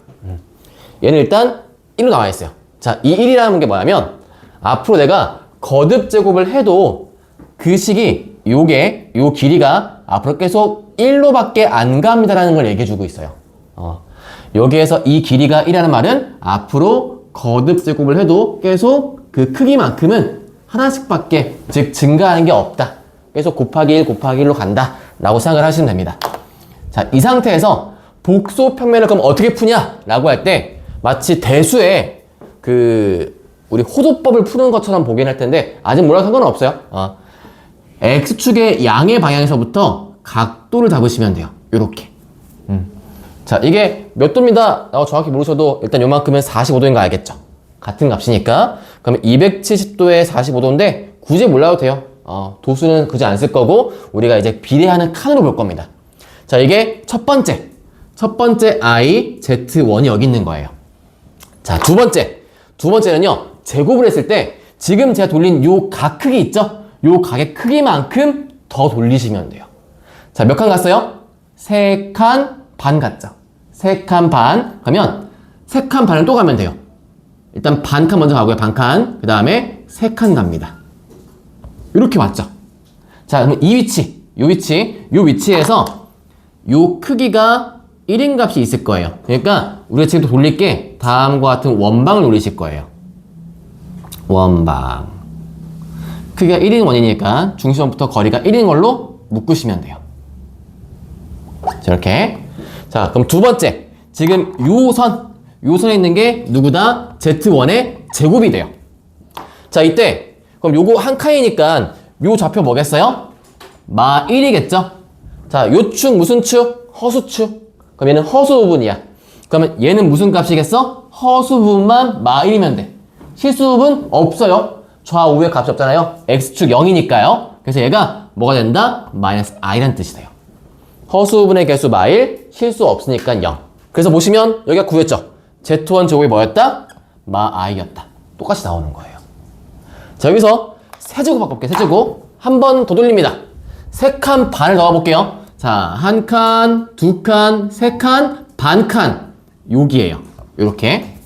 얘는 일단 1로 나와 있어요. 자, 이 1이라는 게 뭐냐면 앞으로 내가 거듭 제곱을 해도 그 식이 요게 요 길이가 앞으로 계속 1로밖에 안 갑니다라는 걸 얘기해 주고 있어요. 여기에서 이 길이가 1이라는 말은 앞으로 거듭 제곱을 해도 계속 그 크기만큼은 하나씩밖에 즉 증가하는 게 없다. 계속 곱하기 1 곱하기 1로 간다 라고 생각을 하시면 됩니다. 자, 이 상태에서 복소 평면을 그럼 어떻게 푸냐 라고 할 때 마치 대수의 우리 호도법을 푸는 것처럼 보긴 할 텐데 아직 몰라도 상관은 없어요. X축의 양의 방향에서부터 각도를 잡으시면 돼요. 요렇게. 자, 이게 몇 도입니다 라고 정확히 모르셔도 일단 요만큼은 45도인 거 알겠죠? 같은 값이니까. 그러면 270도에 45도인데 굳이 몰라도 돼요. 도수는 굳이 안 쓸 거고 우리가 이제 비례하는 칸으로 볼 겁니다. 자, 이게 첫 번째 I, Z1이 여기 있는 거예요. 자, 두 번째는요, 제곱을 했을 때 지금 제가 돌린 요 각 크기 있죠? 요 각의 크기만큼 더 돌리시면 돼요. 자, 몇 칸 갔어요? 3칸 반 갔죠? 3칸 반 가면 3칸 반을 또 가면 돼요. 일단 반칸 먼저 가고요. 반칸. 그 다음에 3칸 갑니다. 이렇게 왔죠? 자, 그럼 요 위치에서 요 크기가 1인 값이 있을 거예요. 그러니까 우리가 지금 또 돌릴 게 다음과 같은 원방을 돌리실 거예요. 원방. 크기가 1인 원이니까 중심부터 거리가 1인 걸로 묶으시면 돼요. 자, 이렇게. 자, 그럼 두 번째. 지금 요 선에 있는 게 누구다? Z1의 제곱이 돼요. 자, 이때 그럼 요거 한 칸이니까 요 좌표 뭐겠어요? 마 1이겠죠? 자, 요 축 무슨 축? 허수축. 그럼 얘는 허수 부분이야. 그러면 얘는 무슨 값이겠어? 허수 부분만 마 1이면 돼. 실수 부분 없어요. 좌우에 값이 없잖아요. X축 0이니까요. 그래서 얘가 뭐가 된다? 마이너스 I라는 뜻이 돼요. 허수 부분의 개수 마 1, 실수 없으니까 0. 그래서 보시면 여기가 9였죠? Z1 제곱이 뭐였다? 마 I였다. 똑같이 나오는 거예요. 자, 여기서 세제곱 바꿔볼게요. 세제곱. 한 번 더 돌립니다. 3칸 반을 넣어볼게요. 자, 1칸, 2칸, 3칸, 반칸. 여기에요. 요렇게.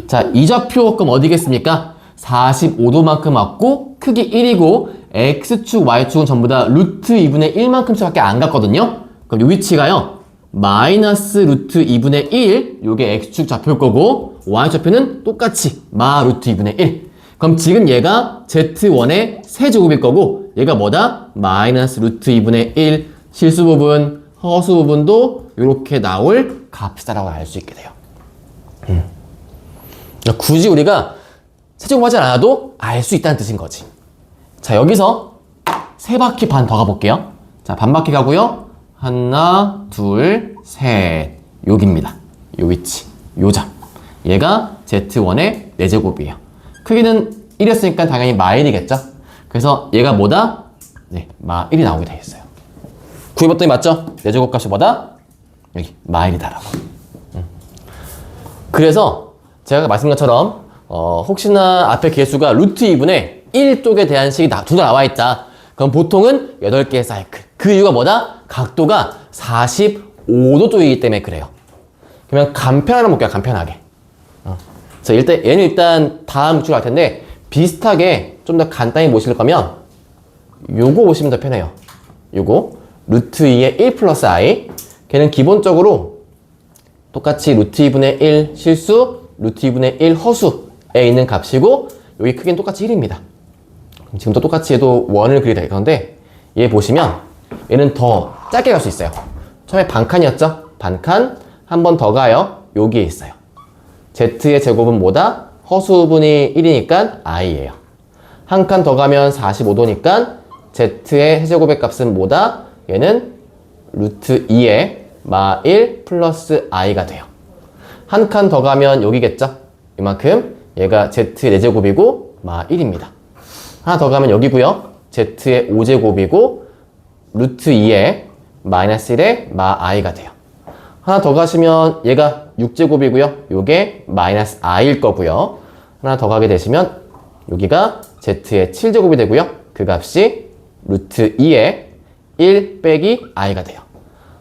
자, 이 좌표 그럼 어디겠습니까? 45도만큼 왔고 크기 1이고 X축, Y축은 전부 다 루트 2분의 1만큼씩밖에 안 갔거든요. 그럼 요 위치가요. 마이너스 루트 2분의 1 요게 X축 좌표일 거고 Y좌표는 똑같이 마 루트 2분의 1. 그럼 지금 얘가 Z1의 세제곱일 거고 얘가 뭐다? 마이너스 루트 2분의 1 실수 부분, 허수 부분도 이렇게 나올 값이다라고 알 수 있게 돼요. 굳이 우리가 세제곱하지 않아도 알 수 있다는 뜻인 거지. 자, 여기서 3바퀴 반 더 가볼게요. 자, 반바퀴 가고요. 하나, 둘, 셋. 여기입니다. 요 위치, 요 점. 얘가 Z1의 4제곱이에요. 크기는 1이었으니까 당연히 마1이겠죠? 그래서 얘가 뭐다? 네, 마1이 나오게 되겠어요. 구해봤더니 맞죠? 4제곱 값이 뭐다? 여기 마1이다라고. 그래서 제가 말씀드린 것처럼 혹시나 앞에 개수가 루트 2분의 1쪽에 대한 식이 두 개 나와 있다. 그럼 보통은 8개의 사이클. 그 이유가 뭐다? 각도가 45도 쪽이기 때문에 그래요. 그러면 간편하게 볼게요. 간편하게. 그래서 얘는 일단 다음 줄 알 텐데 비슷하게 좀 더 간단히 보실 거면 요거 보시면 더 편해요. 요거 루트 2의 1 플러스 i. 걔는 기본적으로 똑같이 루트 2분의 1 실수, 루트 2분의 1 허수에 있는 값이고 여기 크기는 똑같이 1입니다. 지금도 똑같이 얘도 원을 그리게 될 건데 얘 보시면 얘는 더 짧게 갈 수 있어요. 처음에 반칸이었죠? 반칸 한 번 더 가요. 여기에 있어요. z의 제곱은 뭐다? 허수분이 1이니까 i예요. 한 칸 더 가면 45도니까 z의 세제곱의 값은 뭐다? 얘는 루트 2의 마 1 플러스 i가 돼요. 한 칸 더 가면 여기겠죠? 이만큼 얘가 z의 4제곱이고 마 1입니다. 하나 더 가면 여기고요. z의 5제곱이고 루트 2의 마이너스 1의 마 i가 돼요. 하나 더 가시면 얘가 6제곱이고요. 요게 마이너스 i일 거고요. 하나 더 가게 되시면 여기가 z의 7제곱이 되고요. 그 값이 루트 2의 1 빼기 i가 돼요.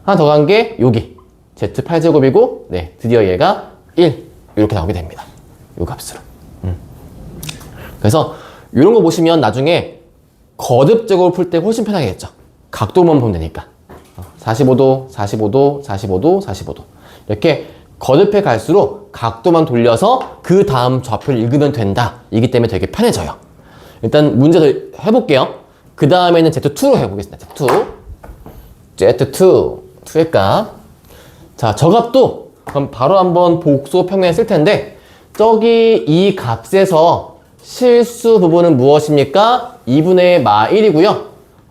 하나 더 간 게 여기 z 8제곱이고 네, 드디어 얘가 1 이렇게 나오게 됩니다. 요 값으로. 그래서 이런 거 보시면 나중에 거듭 제곱을 풀 때 훨씬 편하겠죠. 각도만 보면 되니까 45도, 45도, 45도, 45도 이렇게 거듭해 갈수록 각도만 돌려서 그 다음 좌표를 읽으면 된다. 이기 때문에 되게 편해져요. 일단 문제를 해볼게요. 그 다음에는 Z2로 해보겠습니다. Z2, 2의 값. 자, 저 값도 그럼 바로 한번 복수 평면에 쓸 텐데 저기 이 값에서 실수 부분은 무엇입니까? 2분의 마 1이고요.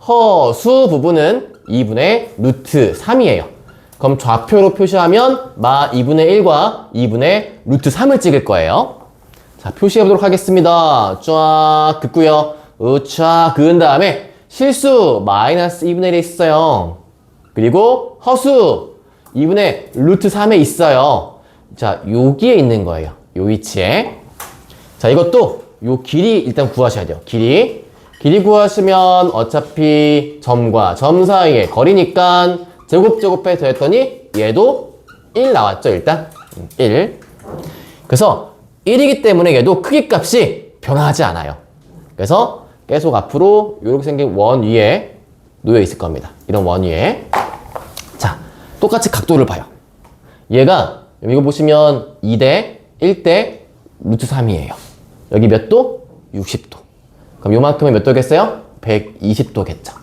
허수 부분은 2분의 루트 3이에요. 그럼 좌표로 표시하면 마 2분의 1과 2분의 루트 3을 찍을 거예요. 자, 표시해보도록 하겠습니다. 쫙 긋고요. 쫙 그은 다음에 실수 마이너스 2분의 1에 있어요. 그리고 허수 2분의 루트 3에 있어요. 자, 여기에 있는 거예요. 요 위치에. 자, 이것도 요 길이 일단 구하셔야 돼요. 길이 구하시면 어차피 점과 점 사이의 거리니까 제곱해 더했더니 얘도 1 나왔죠. 일단 1. 그래서 1이기 때문에 얘도 크기 값이 변화하지 않아요. 그래서 계속 앞으로 이렇게 생긴 원 위에 놓여 있을 겁니다. 이런 원 위에. 자, 똑같이 각도를 봐요. 얘가 이거 보시면 2대 1대 루트 3이에요. 여기 몇 도? 60도. 그럼 요만큼은 몇 도겠어요? 120도겠죠.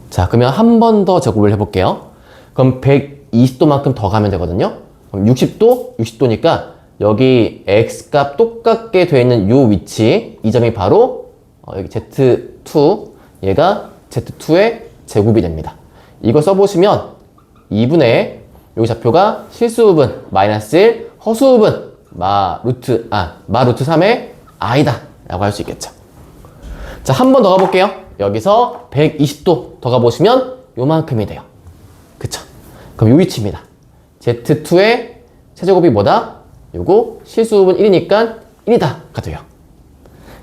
자, 그러면 한 번 더 제곱을 해볼게요. 그럼 120도만큼 더 가면 되거든요. 그럼 60도? 60도니까 여기 x값 똑같게 되어 있는 요 위치, 이 점이 바로 여기 z2, 얘가 z2의 제곱이 됩니다. 이거 써보시면 2분의 여기 좌표가 실수 부분 마이너스 1, 허수 부분 마 루트 3의 i다 라고 할 수 있겠죠. 자, 한 번 더 가볼게요. 여기서 120도 더 가보시면 요만큼이 돼요. 그쵸? 그럼 요 위치입니다. z2의 세제곱이 뭐다? 요거 실수 부분 1이니까 1이다 가 돼요.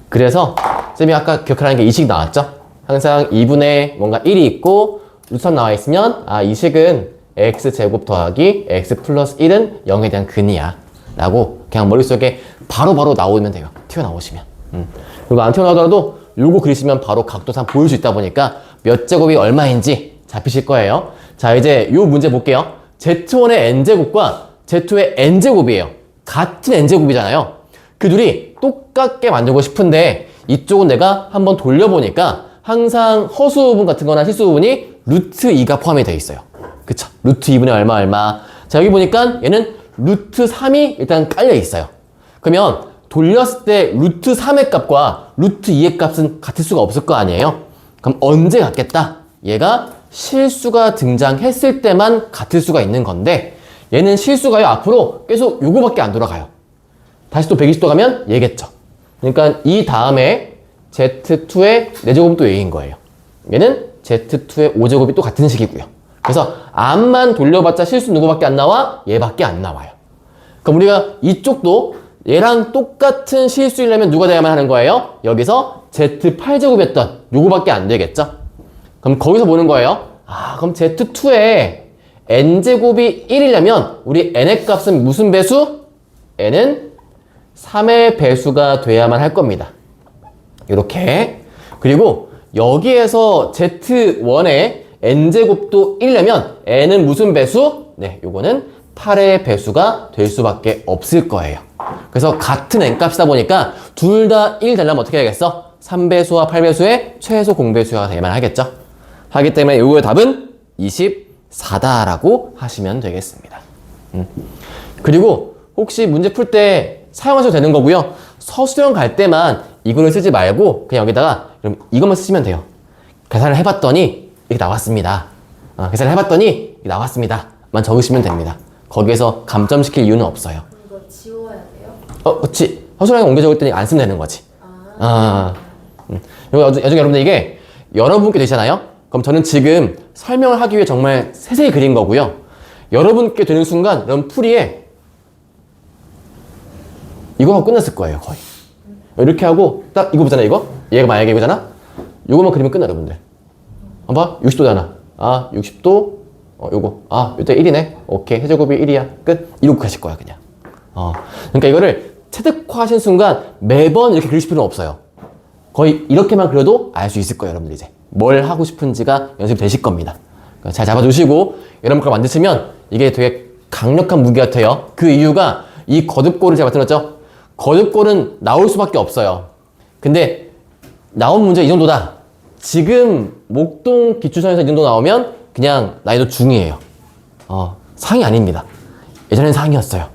그래서 쌤이 아까 기억하라는 게 이 식 나왔죠? 항상 2분의 뭔가 1이 있고 루트 3 나와 있으면 이 식은 x제곱 더하기 x 플러스 1은 0에 대한 근이야 라고 그냥 머릿속에 바로바로 나오면 돼요. 튀어나오시면. 그리고 안 튀어나오더라도 요거 그리시면 바로 각도상 보일 수 있다 보니까 몇 제곱이 얼마인지 잡히실 거예요. 자, 이제 요 문제 볼게요. z1의 n제곱과 z2의 n제곱이에요. 같은 n제곱이잖아요. 그 둘이 똑같게 만들고 싶은데 이쪽은 내가 한번 돌려보니까 항상 허수 부분 같은 거나 실수 부분이 루트 2가 포함이 되어 있어요. 그쵸? 루트 2분의 얼마. 자, 여기 보니까 얘는 루트 3이 일단 깔려 있어요. 그러면 돌렸을 때 루트 3의 값과 루트 2의 값은 같을 수가 없을 거 아니에요? 그럼 언제 같겠다? 얘가 실수가 등장했을 때만 같을 수가 있는 건데 얘는 실수가요 앞으로 계속 요거밖에 안 돌아가요. 다시 또 120도 가면 얘겠죠. 그러니까 이 다음에 Z2의 4제곱은 또 얘인 거예요. 얘는 Z2의 5제곱이 또 같은 식이고요. 그래서 앞만 돌려봤자 실수 누구밖에 안 나와? 얘밖에 안 나와요. 그럼 우리가 이쪽도 얘랑 똑같은 실수이려면 누가 돼야만 하는 거예요? 여기서 Z8제곱이었던 요거밖에 안 되겠죠? 그럼 거기서 보는 거예요. 그럼 Z2의 n제곱이 1이려면 우리 n의 값은 무슨 배수? n은 3의 배수가 돼야만 할 겁니다. 이렇게. 그리고 여기에서 Z1의 n제곱도 1이려면 n은 무슨 배수? 네, 요거는 8의 배수가 될 수밖에 없을 거예요. 그래서 같은 n값이다 보니까 둘 다 1 되려면 어떻게 해야겠어? 3배수와 8배수의 최소 공배수가 돼야만 하겠죠? 하기 때문에 요거의 답은 24다라고 하시면 되겠습니다. 그리고 혹시 문제 풀 때 사용하셔도 되는 거고요. 서술형 갈 때만 이거를 쓰지 말고 그냥 여기다가 그럼 이것만 쓰시면 돼요. 계산을 해봤더니 이렇게 나왔습니다. 계산을 해봤더니 이렇게 나왔습니다. 만 적으시면 됩니다. 거기에서 감점시킬 이유는 없어요. 이거 지워야 돼요? 그렇지. 서술형에 옮겨 적을 때는 안 쓰면 되는 거지. 나중에 여러분들 이게 여러분께 되잖아요. 그럼 저는 지금 설명을 하기 위해 정말 세세히 그린 거고요. 여러분께 되는 순간 여러분 풀이에 이거 하고 끝났을 거예요, 거의. 이렇게 하고 딱 이거 보잖아, 이거. 얘가 만약에 이거잖아. 이거만 그리면 끝나, 여러분들. 봐봐, 60도잖아. 60도. 요거. 이때 1이네. 오케이. 세제곱이 1이야. 끝. 이러고 가실 거야, 그냥. 그러니까 이거를 체득화하신 순간 매번 이렇게 그리실 필요는 없어요. 거의 이렇게만 그려도 알 수 있을 거예요, 여러분들 이제. 뭘 하고 싶은지가 연습이 되실 겁니다. 그러니까 잘 잡아주시고 여러분 걸 만드시면 이게 되게 강력한 무기 같아요. 그 이유가 이 거듭골을 제가 만들었죠. 거듭골은 나올 수밖에 없어요. 근데 나온 문제 이 정도다. 지금 목동 기출서에서 이 정도 나오면 그냥 난이도 중이에요. 상이 아닙니다. 예전엔 상이었어요.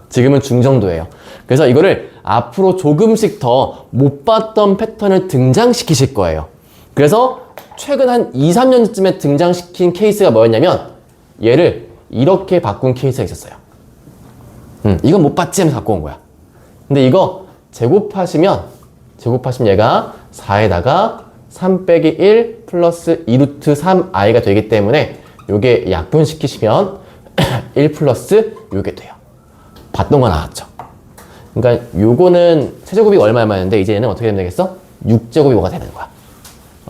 지금은 중 정도예요. 그래서 이거를 앞으로 조금씩 더 못 봤던 패턴을 등장시키실 거예요. 그래서 최근 한 2, 3년쯤에 등장시킨 케이스가 뭐였냐면 얘를 이렇게 바꾼 케이스가 있었어요. 이건 못 봤지 하면서 갖고 온 거야. 근데 이거 제곱하시면 얘가 4에다가 3 빼기 1 플러스 2루트 3i가 되기 때문에 요게 약분시키시면 1 플러스 요게 돼요. 봤던 거 나왔죠. 그러니까 요거는 세제곱이 얼마였는데 이제 얘는 어떻게 되면 되겠어? 6제곱이 뭐가 되는 거야.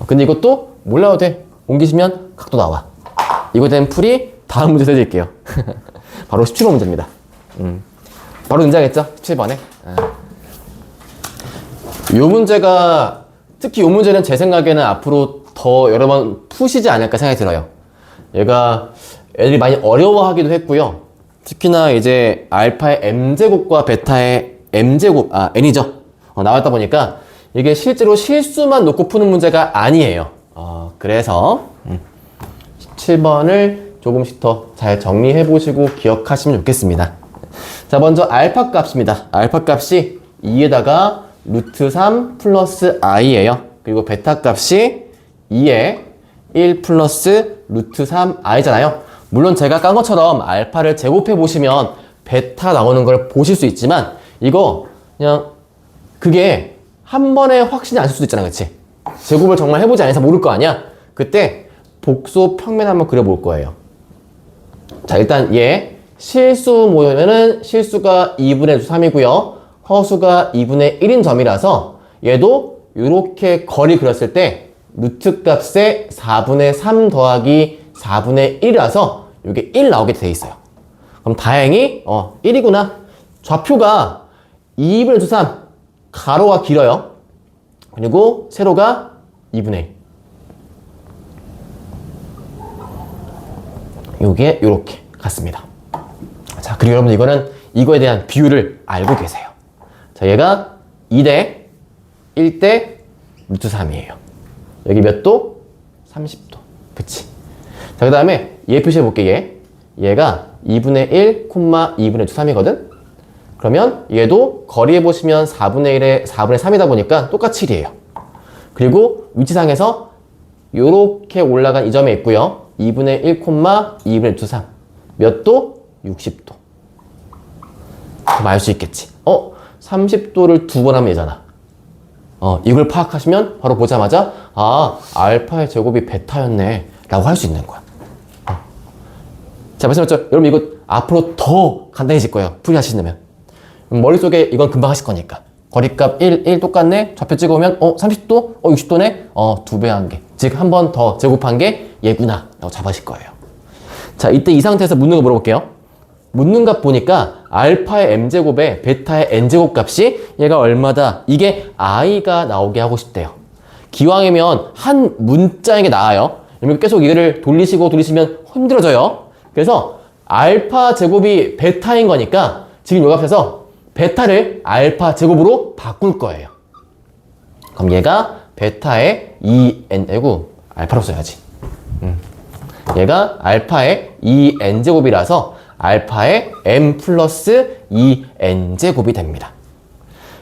근데 이것도 몰라도 돼. 옮기시면 각도 나와. 이거 된 풀이 다음 문제 해드릴게요. 바로 17번 문제입니다. 바로 등장했죠? 17번에. 요 문제가 특히 요 문제는 제 생각에는 앞으로 더 여러 번 푸시지 않을까 생각이 들어요. 얘가 애들이 많이 어려워하기도 했고요. 특히나 이제 알파의 m제곱과 베타의 m제곱, n이죠. 나왔다 보니까 이게 실제로 실수만 놓고 푸는 문제가 아니에요. 그래서 17번을 조금씩 더 잘 정리해 보시고 기억하시면 좋겠습니다. 자, 먼저 알파 값입니다. 알파 값이 2에다가 루트 3 플러스 i예요. 그리고 베타 값이 2에 1 플러스 루트 3i잖아요. 물론 제가 깐 것처럼 알파를 제곱해 보시면 베타 나오는 걸 보실 수 있지만 이거 그냥 그게 한 번에 확신이 안 쓸 수도 있잖아, 그치? 제곱을 정말 해보지 않아서 모를 거 아니야? 그때 복소 평면 한번 그려볼 거예요. 자, 일단 얘 실수 모여면은 실수가 2분의 3이고요. 허수가 2분의 1인 점이라서 얘도 이렇게 거리 그렸을 때 루트 값에 4분의 3 더하기 4분의 1이라서 이게 1 나오게 돼 있어요. 그럼 다행히 1이구나. 좌표가 2분의 3 가로가 길어요. 그리고 세로가 2분의 1. 요게 요렇게 같습니다. 자, 그리고 여러분 이거는 이거에 대한 비율을 알고 계세요. 자, 얘가 2대 1대 루트 3이에요. 여기 몇 도? 30도. 그치? 자, 그 다음에 얘 표시해 볼게, 얘가 2분의 1, 2분의 3이거든? 그러면 얘도 거리에 보시면 4분의 1에 4분의 3이다 보니까 똑같이 1이에요. 그리고 위치상에서 요렇게 올라간 이 점에 있고요. 2분의 1, 2분의 3. 몇 도? 60도. 그럼 알 수 있겠지. 30도를 두 번 하면 되잖아. 이걸 파악하시면 바로 보자마자 아, 알파의 제곱이 베타였네 라고 할 수 있는 거야. 자, 말씀드렸죠? 여러분 이거 앞으로 더 간단해질 거예요. 풀이하시려면. 머릿속에 이건 금방 하실 거니까. 거리값 1 똑같네? 좌표 찍어오면 30도? 60도네? 2배 한 게. 즉 한 번 더 제곱한 게 얘구나 라고 잡으실 거예요. 자, 이때 이 상태에서 묻는 거 물어볼게요. 묻는 값 보니까 알파의 m제곱에 베타의 n제곱 값이 얘가 얼마다? 이게 i가 나오게 하고 싶대요. 기왕이면 한 문자인 게 나아요. 여러분 계속 이거를 돌리시면 힘들어져요. 그래서 알파 제곱이 베타인 거니까 지금 요 값에서 베타를 알파 제곱으로 바꿀 거예요. 그럼 얘가 베타의 2n이고 알파로 써야지. 얘가 알파의 2n제곱이라서 알파의 m 플러스 2n제곱이 됩니다.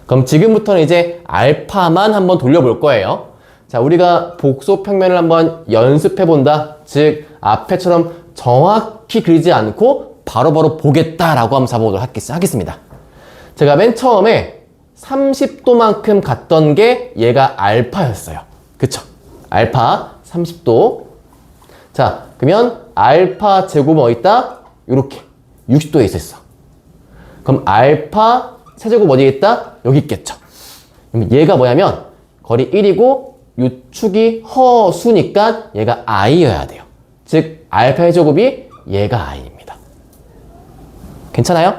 그럼 지금부터는 이제 알파만 한번 돌려볼 거예요. 자, 우리가 복소 평면을 한번 연습해 본다. 즉 앞에처럼 정확히 그리지 않고 바로바로 보겠다라고 한번 잡아보도록 하겠습니다. 제가 맨 처음에 30도만큼 갔던 게 얘가 알파였어요. 그쵸? 알파 30도. 자, 그러면 알파 제곱은 어디 있다? 요렇게 60도에 있었어. 그럼 알파 세제곱 어디에 있다? 여기 있겠죠. 그럼 얘가 뭐냐면 거리 1이고 요 축이 허수니까 얘가 i여야 돼요. 즉 알파의 제곱이 얘가 i입니다. 괜찮아요?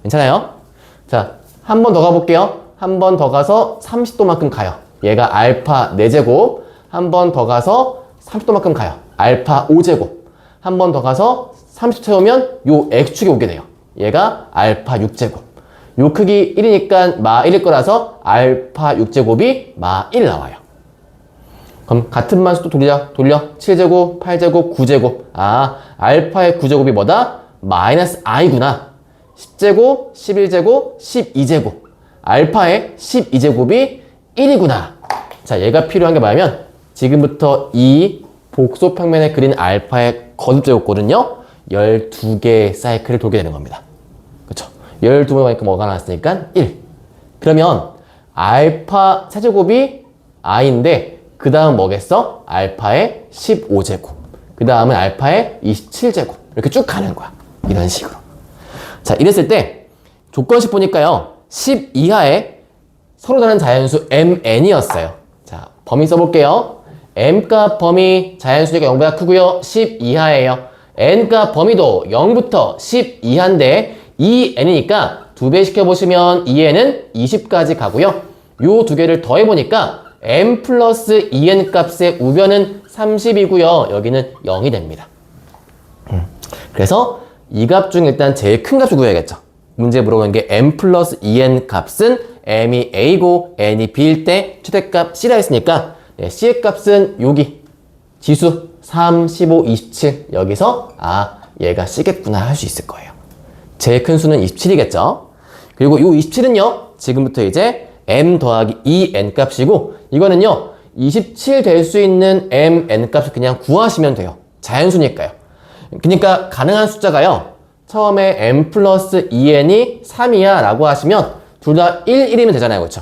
괜찮아요? 자, 한 번 더 가볼게요. 한 번 더 가서 30도만큼 가요. 얘가 알파 4제곱. 한 번 더 가서 30도만큼 가요. 알파 5제곱. 한 번 더 가서 30 채우면 요 x축이 오게 돼요. 얘가 알파 6제곱. 요 크기 1이니까 마 1일 거라서 알파 6제곱이 마 1 나와요. 그럼 같은 만수 또 돌려. 7제곱, 8제곱, 9제곱. 아, 알파의 9제곱이 뭐다? 마이너스 i구나. 10제곱, 11제곱, 12제곱. 알파의 12제곱이 1이구나. 자, 얘가 필요한 게 뭐냐면 지금부터 이 복소 평면에 그린 알파의 거듭제곱꼴은요 12개의 사이클을 돌게 되는 겁니다. 그쵸? 12번 가니까 뭐가 나왔으니까 1. 그러면 알파 세제곱이 i인데 그 다음 뭐겠어? 알파의 15제곱. 그 다음은 알파의 27제곱. 이렇게 쭉 가는 거야. 이런 식으로. 자, 이랬을 때 조건식 보니까요 10 이하에 서로 다른 자연수 mn이었어요. 자, 범위 써볼게요. m값 범위 자연수니까 0보다 크고요. 10 이하예요. n값 범위도 0부터 10 이하인데 2n이니까 2배 시켜보시면 2n은 20까지 가고요. 요 두 개를 더해보니까 m 플러스 2n 값의 우변은 30이고요. 여기는 0이 됩니다. 그래서 이 값 중 일단 제일 큰 값을 구해야겠죠. 문제 물어보는 게 m 플러스 2n 값은 m이 a고 n이 b일 때 최대값 c라 했으니까 c의 값은 여기 지수 3, 15, 27 여기서 아 얘가 c겠구나 할 수 있을 거예요. 제일 큰 수는 27이겠죠. 그리고 이 27은요 지금부터 이제 m 더하기 2n 값이고 이거는요 27 될 수 있는 mn 값을 그냥 구하시면 돼요. 자연수니까요. 그러니까 가능한 숫자가요 처음에 m 플러스 2n이 3이야 라고 하시면 둘 다 1이면 되잖아요. 그렇죠?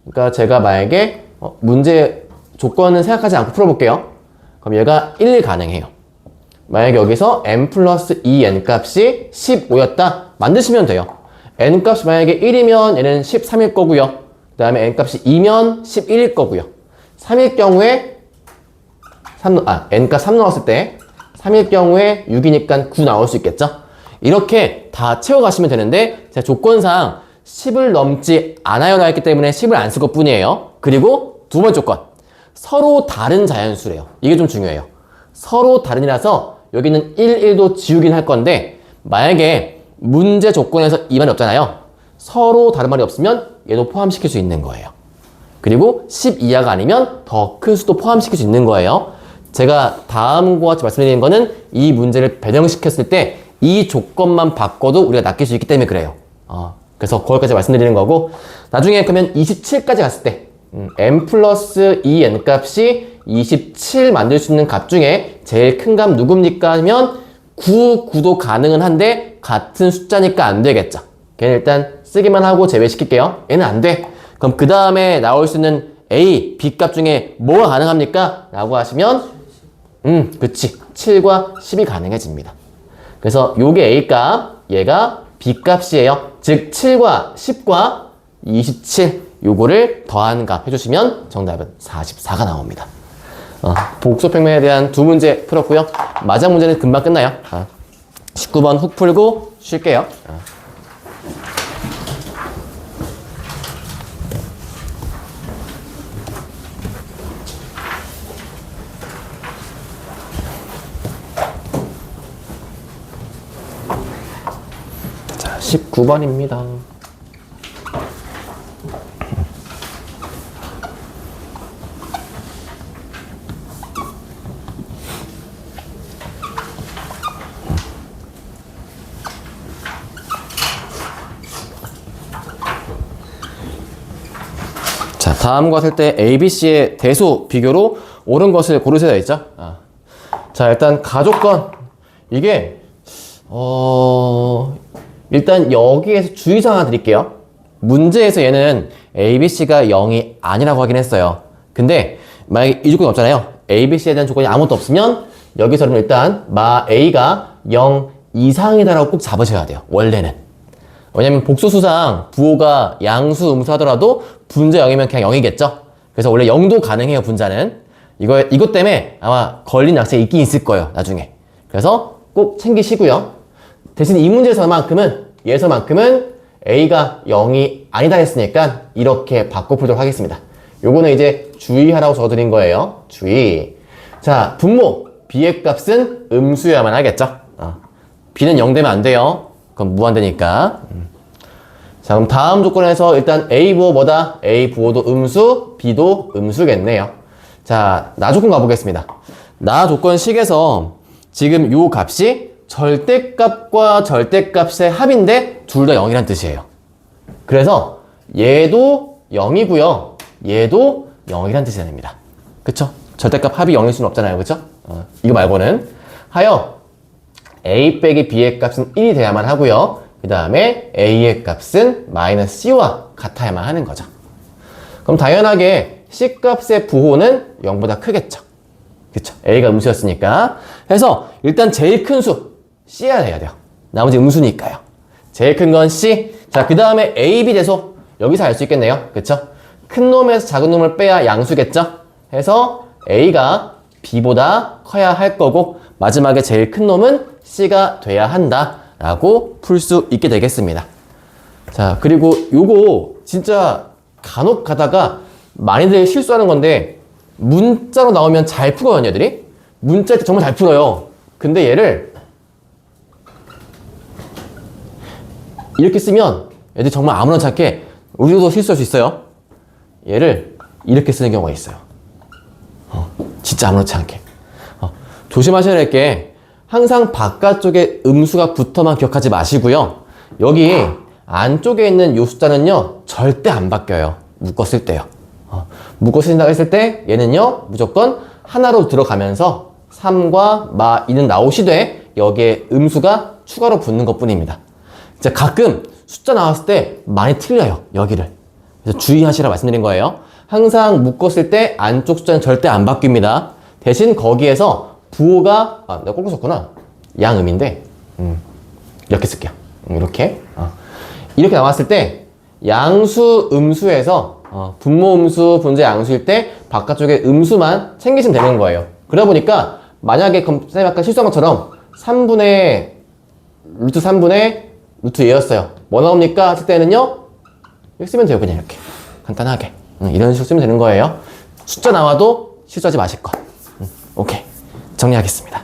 그러니까 제가 만약에 문제 조건은 생각하지 않고 풀어볼게요. 그럼 얘가 1 가능해요. 만약에 여기서 m 플러스 2n 값이 15였다 만드시면 돼요. n 값이 만약에 1이면 얘는 13일 거고요. 그 다음에 n 값이 2면 11일 거고요. 3일 경우에 n 값 3 넣었을 때 3일 경우에 6이니까 9 나올 수 있겠죠? 이렇게 다 채워가시면 되는데 제가 조건상 10을 넘지 않아요 나왔기 때문에 10을 안 쓸 것 뿐이에요. 그리고 두 번째 조건 서로 다른 자연수래요. 이게 좀 중요해요. 서로 다른이라서 여기는 1, 1도 지우긴 할 건데 만약에 문제 조건에서 이 말이 없잖아요. 서로 다른 말이 없으면 얘도 포함시킬 수 있는 거예요. 그리고 10 이하가 아니면 더 큰 수도 포함시킬 수 있는 거예요. 제가 다음과 같이 말씀드리는 거는 이 문제를 변형시켰을 때 이 조건만 바꿔도 우리가 낚일 수 있기 때문에 그래요. 그래서 거기까지 말씀드리는 거고 나중에 그러면 27까지 갔을 때 m 플러스 2n 값이 27 만들 수 있는 값 중에 제일 큰 값 누굽니까? 하면 9, 9도 가능은 한데 같은 숫자니까 안 되겠죠. 걔는 일단 쓰기만 하고 제외시킬게요. 얘는 안 돼. 그럼 그 다음에 나올 수 있는 A, B 값 중에 뭐가 가능합니까? 라고 하시면 그치. 7과 10이 가능해집니다. 그래서 요게 A 값, 얘가 B 값이에요. 즉 7과 10과 27 요거를 더한 값 해주시면 정답은 44가 나옵니다. 복소평면에 대한 두 문제 풀었고요. 마지막 문제는 금방 끝나요. 19번 훅 풀고 쉴게요. 자, 19번입니다. 자, 다음과 같을 때 A, B, C의 대소 비교로 옳은 것을 고르셔야 되어 있죠. 자, 일단 가족건 이게 일단 여기에서 주의사항 하나 드릴게요. 문제에서 얘는 A, B, C가 0이 아니라고 하긴 했어요. 근데 만약에 이 조건이 없잖아요. A, B, C에 대한 조건이 아무것도 없으면 여기서는 일단 A가 0 이상이다라고 꼭 잡으셔야 돼요. 원래는. 왜냐면 복소수상 부호가 양수, 음수 하더라도 분자 0이면 그냥 0이겠죠? 그래서 원래 0도 가능해요, 분자는. 이것 때문에 아마 걸린 학생이 있긴 있을 거예요, 나중에. 그래서 꼭 챙기시고요. 대신 이 문제에서만큼은, 얘에서만큼은 A가 0이 아니다 했으니까 이렇게 바꿔 풀도록 하겠습니다. 요거는 이제 주의하라고 적어드린 거예요. 주의. 자, 분모. B의 값은 음수여야만 하겠죠? B는 0 되면 안 돼요. 그럼 무한대니까. 자, 그럼 다음 조건에서 일단 A 부호 뭐다? A 부호도 음수, B도 음수겠네요. 자, 나 조건 가보겠습니다. 나 조건식에서 지금 요 값이 절대값과 절대값의 합인데 둘 다 0이란 뜻이에요. 그래서 얘도 0이고요. 얘도 0이란 뜻이 됩니다. 그쵸? 절대값 합이 0일 수는 없잖아요. 그쵸? 이거 말고는 하여 A 빼기 B의 값은 1이 돼야만 하고요. 그 다음에 A의 값은 마이너스 C와 같아야만 하는 거죠. 그럼 당연하게 C 값의 부호는 0보다 크겠죠. 그쵸? A가 음수였으니까. 해서 일단 제일 큰 수 C야 돼야 돼요. 나머지 음수니까요. 제일 큰 건 C. 자, 그 다음에 A, B 대소. 여기서 알 수 있겠네요. 그쵸? 큰 놈에서 작은 놈을 빼야 양수겠죠? 해서 A가 B보다 커야 할 거고 마지막에 제일 큰 놈은 C가 돼야 한다 라고 풀 수 있게 되겠습니다. 자, 그리고 요거 진짜 간혹 가다가 많이들 실수하는 건데 문자로 나오면 잘 풀거든요, 얘들이. 문자일 때 정말 잘 풀어요. 근데 얘를 이렇게 쓰면 애들이 정말 아무렇지 않게 우리도 실수할 수 있어요. 얘를 이렇게 쓰는 경우가 있어요. 진짜 아무렇지 않게. 조심하셔야 될 게 항상 바깥쪽에 음수가 붙어만 기억하지 마시고요. 여기 안쪽에 있는 요 숫자는요 절대 안 바뀌어요. 묶었을 때요. 묶어 쓴다고 했을 때 얘는요 무조건 하나로 들어가면서 3과 마 2는 나오시되 여기에 음수가 추가로 붙는 것 뿐입니다. 이제 가끔 숫자 나왔을 때 많이 틀려요. 여기를. 그래서 주의하시라 말씀드린 거예요. 항상 묶었을 때 안쪽 숫자는 절대 안 바뀝니다. 대신 거기에서 부호가 내가 거꾸로 썼구나. 양음인데 이렇게 쓸게요. 이렇게 이렇게 나왔을 때 양수 음수에서 분모 음수 분자 양수일 때 바깥쪽에 음수만 챙기시면 되는 거예요. 그러다 보니까 만약에 선생님 아까 실수한 것처럼 3분의 루트 3분의 루트 2였어요. 뭐 나옵니까? 했을 때는요 이렇게 쓰면 돼요. 그냥 이렇게 간단하게 이런 식으로 쓰면 되는 거예요. 숫자 나와도 실수하지 마실 것. 오케이. 정리하겠습니다.